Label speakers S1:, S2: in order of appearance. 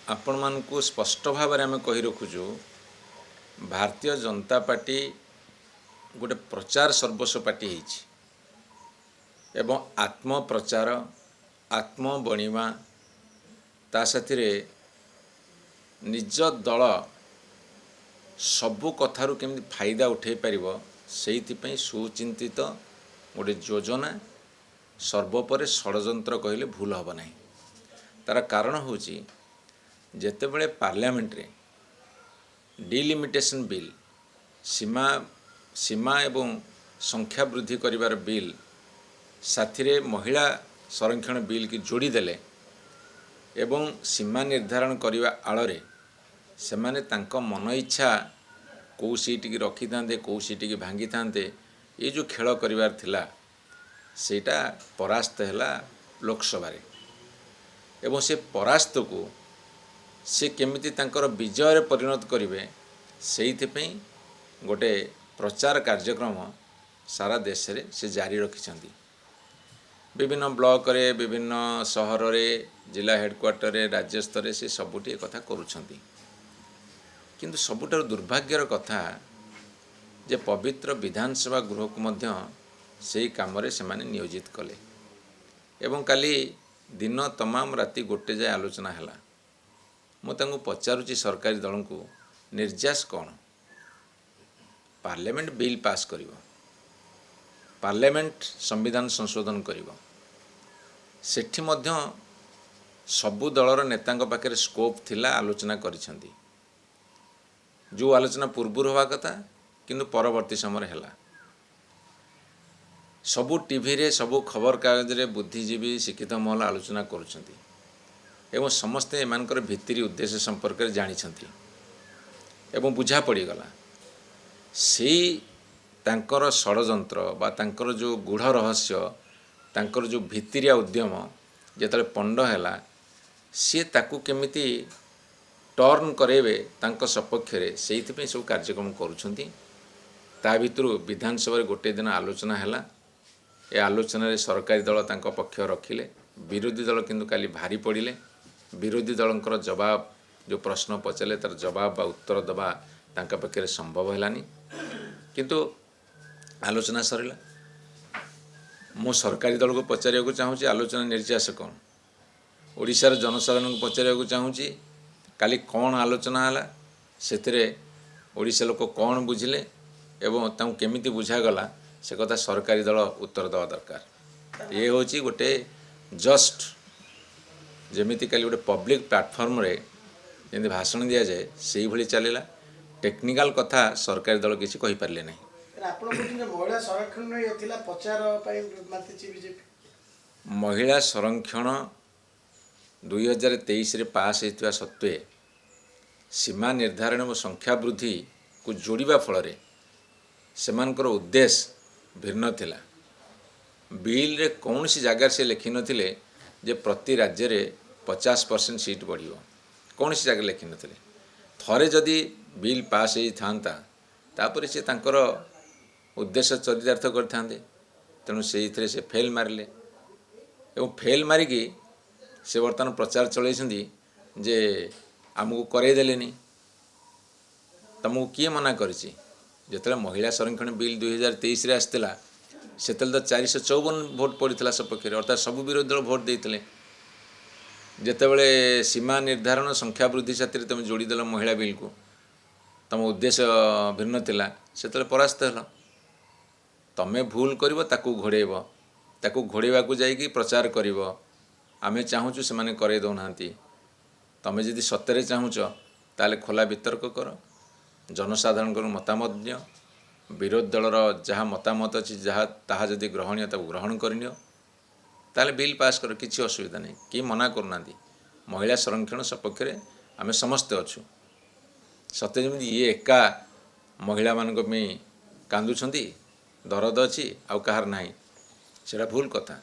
S1: आपण मानकु स्पष्ट भाव में आम कही रखुचु भारतीय जनता पार्टी गोटे प्रचार सर्वस्व पार्टी एवं आत्म प्रचार आत्म बणिमा ता साथी निज दल सबु कथारु केमि फायदा उठे पारिबो सेइथिपई सुचिंतित गोटे योजना सर्वोपरि षड्यंत्र कहले भूल हम ना। तार कारण होची जेतेबेले पार्लियामेंट रे डिलिमिटेशन बिल सीमा सीमा एवं संख्या वृद्धि करिवार बिल साथी महिला संरक्षण बिल की जोड़ी देले एवं सीमा निर्धारण करने आड़े से माने तांको मन इच्छा कौ सीट की रखी था कौ सीट की भांगी था ये जो खेल करिवार थिला सेटा परास्त है लोकसभा रे एवं से परास्त को से केमिति तांकर विजय रे परिणत करिवे सेइथिपई गोटे प्रचार कार्यक्रम सारा देश रे से जारी रखिछंती। विभिन्न ब्लॉक रे विभिन्न सहर रे जिला हेडक्वार्टर रे राज्य स्तर रे से सबुटी कथा करूछंती। किंतु सबुठार दुर्भाग्यर कथा जे पवित्र विधानसभा गृह को मध्य सेही काम रे सेमाने नियोजित कले एवं काली दिन तमाम राति गोटे जाए आलोचना हैला। मु तांको पचारुची सरकारी दल को निर्यास कौन पार्लियामेंट बिल पास करिवो पार्लियामेंट संविधान संशोधन करिवो सेठी मध्य सबु दलर नेतांक पाखे स्कोप थिला आलोचना करिसेंती जो आलोचना पूर्व हवा कथा किंतु परवर्ती समय हैला सबु टीवी रे सबु खबर कागज रे बुद्धिजीवी शिक्षित महल आलोचना करुछंती एवं समस्ते एमानकर भितरी उद्देश्य संपर्क में जानिछंती एवं बुझा पड़ीगला से तांकर षड्यंत्र बा तांकर जो गूढ़ रहस्य तांकर जो भितरिया उद्यम जेतले पंड हैला सी ताकू केमिति टर्न करेबे तांक सपक्ष रे सेइथिपई सब कार्यक्रम करुछंती। ता भितरु विधानसभा गोटे दिन आलोचना हैला ए आलोचना रे सरकारी दल तांक पक्ष रखिले विरोधी दल किंतु काली भारी पड़िले विरोधी दलंकर जवाब जो प्रश्न पचारे तार जवाब बा उत्तर दबा तांका पाखे संभव हैलानी किंतु आलोचना सरिला। मो सरकारी दल को पचारिया को चाहूँगी आलोचना निर्यास कौन ओडिशार जनसाधारण को पचारिया को चाहूँगी काली कौन आलोचना हैला सेतिरे ओडिशा लोक कौन बुझिले एवं ताऊ केमिति बुझागला से कथा सरकारी दल उत्तर दवा दरकार। ये होची गोटे जस्ट जेमिति काली गोटे पब्लिक प्लेटफॉर्म रे जेंति भाषण दिया जाए सेही भली चलेला टेक्निकल कथा सरकारी दल किसी कहि पारले नहीं। महिला संरक्षण 2023 रे पास होता सत्वे सीमा निर्धारण और संख्या वृद्धि को जोड़िबा फल सेमानकर उद्देश्य भिन्न थिला। बिल रे कौन सी जगह से लिखि नथिले जे प्रति राज्य रे 50% सीट बढ़ियो कौन सी जगह लिखि नथिले। थरे जदि बिल पास होई थांता तापरे से तांकर उद्देश्य चरितार्थ करथांते तेणु से से फेल मारिले एवं फेल मारिकी से बर्तमान प्रचार चलैछंती जे आमको करे देलेनी तुमको किए मना करिछि जेतले महिला संरक्षण बिल 2023 रे आस्तिला सेतले तो 454 भोट पड़ता सपक्ष अर्थात सब विरोधी दल भोट देते जेतेबेले सीमा निर्धारण संख्या वृद्धि साथी तुम जोड़ीदेल महिला बिल को तुम उद्देश्य भिन्न थिला सेतले परास्त हल तमें भूल करिवो ताकू घोड़ेब ताकू घोड़ेबा को जाइकी प्रचार करिवो आमे चाहूचु से माने करे दौनांती तमें जदि सत्य चाहूच ताले खोला वितर्क कर जनसाधारण को मतामत दियो विरोधी दलर जहाँ मतामत अच्छी जहाँ ताहा जदि ग्रहणीय ताकू ग्रहण करनियो ताले बिल पास कर किसी असुविधा नहीं कि मना करना महिला संरक्षण सपक्ष में आम समस्ते अच्छु सत्य जमी ये एका महिला मानक कांदुछंती दरद अच्छी आउ कहार नहीं सेटा भूल कथा।